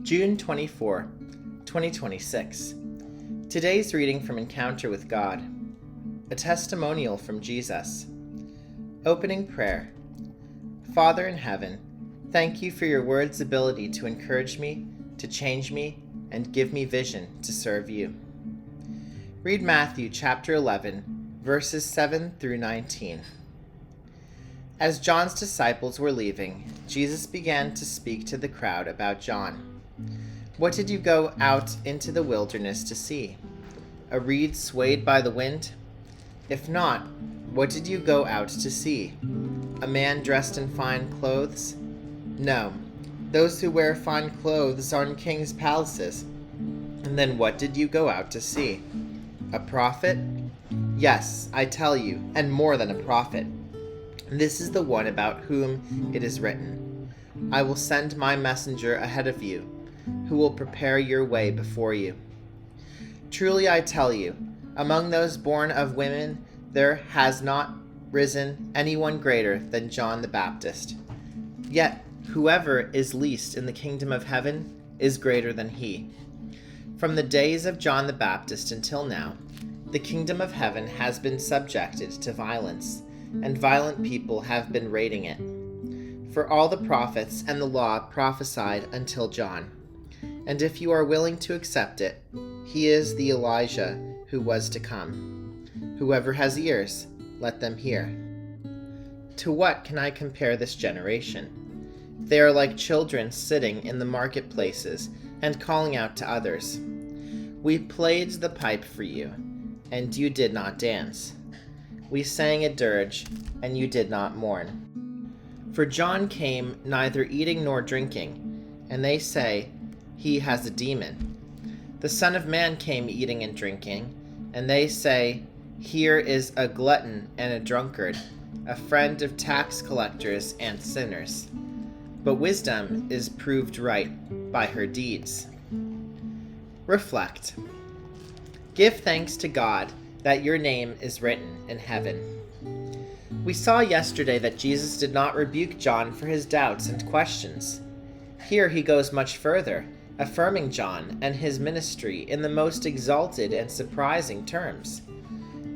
June 24, 2026. Today's reading from Encounter with God, a testimonial from Jesus. Opening prayer. Father in heaven, thank you for your word's ability to encourage me, to change me, and give me vision to serve you. Read Matthew chapter 11, verses 7 through 19. As John's disciples were leaving, Jesus began to speak to the crowd about John. What did you go out into the wilderness to see? A reed swayed by the wind? If not, what did you go out to see? A man dressed in fine clothes? No, those who wear fine clothes are in kings' palaces. And then what did you go out to see? A prophet? Yes, I tell you, and more than a prophet. This is the one about whom it is written, I will send my messenger ahead of you, who will prepare your way before you. Truly I tell you, among those born of women, there has not risen anyone greater than John the Baptist. Yet whoever is least in the kingdom of heaven is greater than he. From the days of John the Baptist until now, the kingdom of heaven has been subjected to violence, and violent people have been raiding it. For all the prophets and the law prophesied until John. And if you are willing to accept it, he is the Elijah who was to come. Whoever has ears, let them hear. To what can I compare this generation? They are like children sitting in the marketplaces and calling out to others. We played the pipe for you, and you did not dance. We sang a dirge, and you did not mourn. For John came neither eating nor drinking, and they say, he has a demon. The Son of Man came eating and drinking, and they say, here is a glutton and a drunkard, a friend of tax collectors and sinners. But wisdom is proved right by her deeds. Reflect. Give thanks to God that your name is written in heaven. We saw yesterday that Jesus did not rebuke John for his doubts and questions. Here he goes much further, affirming John and his ministry in the most exalted and surprising terms.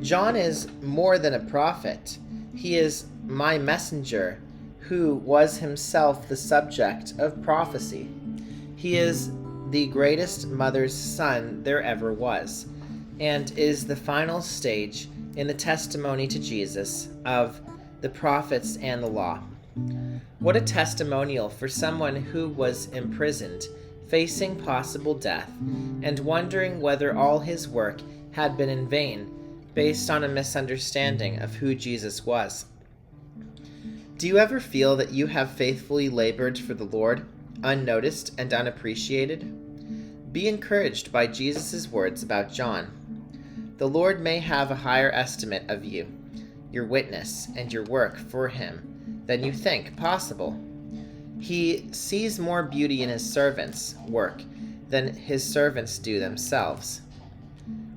John is more than a prophet. He is my messenger, who was himself the subject of prophecy. He is the greatest mother's son there ever was, and is the final stage in the testimony to Jesus of the prophets and the law. What a testimonial for someone who was imprisoned, facing possible death, and wondering whether all his work had been in vain, based on a misunderstanding of who Jesus was. Do you ever feel that you have faithfully labored for the Lord, unnoticed and unappreciated? Be encouraged by Jesus' words about John. The Lord may have a higher estimate of you, your witness, and your work for him than you think possible. He sees more beauty in his servants' work than his servants do themselves.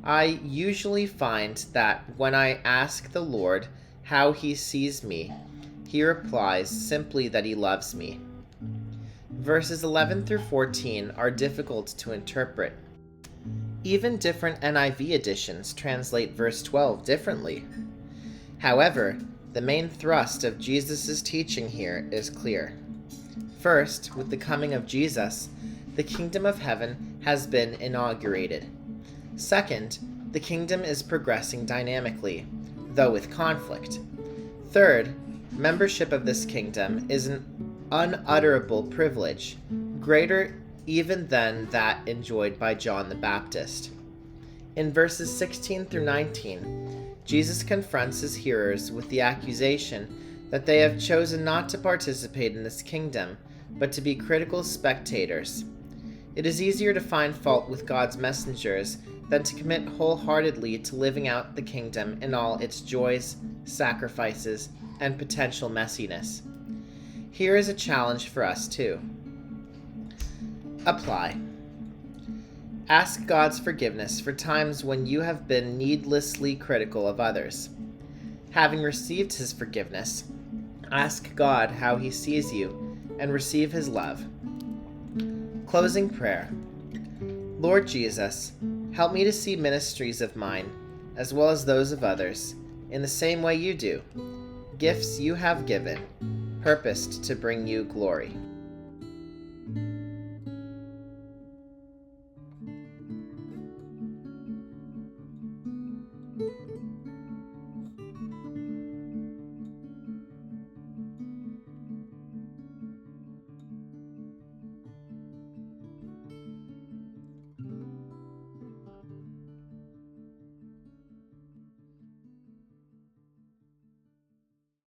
I usually find that when I ask the Lord how he sees me, he replies simply that he loves me. Verses 11 through 14 are difficult to interpret. Even different NIV editions translate verse 12 differently. However, the main thrust of Jesus' teaching here is clear. First, with the coming of Jesus, the kingdom of heaven has been inaugurated. Second, the kingdom is progressing dynamically, though with conflict. Third, membership of this kingdom is an unutterable privilege, greater even than that enjoyed by John the Baptist. In verses 16 through 19, Jesus confronts his hearers with the accusation that they have chosen not to participate in this kingdom, but to be critical spectators. It is easier to find fault with God's messengers than to commit wholeheartedly to living out the kingdom in all its joys, sacrifices, and potential messiness. Here is a challenge for us too. Apply. Ask God's forgiveness for times when you have been needlessly critical of others. Having received his forgiveness, ask God how he sees you and receive his love. Closing prayer. Lord Jesus, help me to see ministries of mine, as well as those of others, in the same way you do, gifts you have given, purposed to bring you glory.